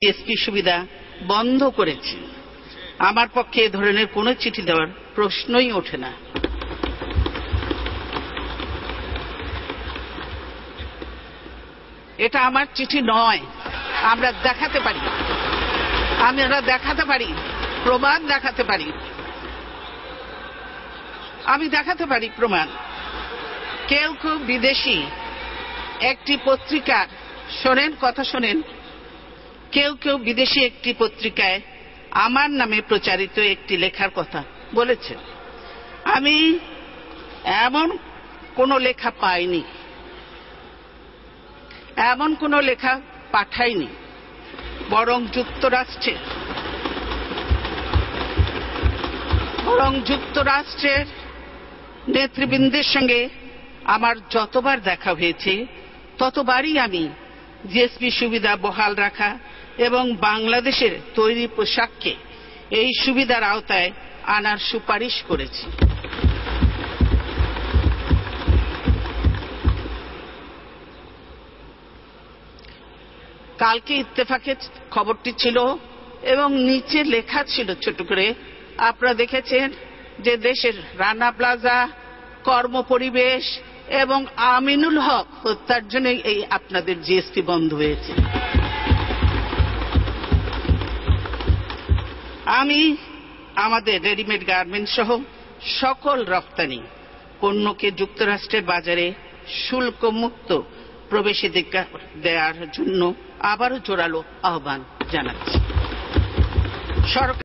GSP সুবিধা বন্ধ করেছে। আমার পক্ষে এ ধরনের কোনো চিঠি দেওয়ার প্রশ্নই ওঠে না। এটা আমার চিঠি নয়। আমরা দেখাতে পারি, প্রমাণ দেখাতে পারি। আমি দেখাতে পারি প্রমাণ। কেউ কেউ বিদেশি একটি পত্রিকার কথা শোনেন, কেউ কেউ বিদেশি একটি পত্রিকায় আমার নামে প্রচারিত একটি লেখার কথা বলেছে। আমি এমন কোনো লেখা পাইনি, এমন কোনো লেখা পাঠাইনি। বরং যুক্তরাষ্ট্রের নেতৃবৃন্দের সঙ্গে আমার যতবার দেখা হয়েছে ততবারই আমি জিএসপি সুবিধা বহাল রাখা এবং বাংলাদেশের তৈরি পোশাককে এই সুবিধার আওতায় আনার সুপারিশ করেছি। কালকে ইত্তেফাকে খবরটি ছিল এবং নিচে লেখা ছিল ছোট করে, আপনারা দেখেছেন যে দেশের রানা প্লাজা, কর্মপরিবেশ এবং আমিনুল হক হত্যার জন্য এই আপনাদের জিএসপি বন্ধ হয়েছে। আমি আমাদের রেডিমেড গার্মেন্টস সহ সকল রপ্তানি পণ্যকে যুক্তরাষ্ট্রের বাজারে শুল্ক মুক্ত প্রবেশাধিকার দেওয়ার জন্য আবারও জোরালো আহ্বান জানাচ্ছি।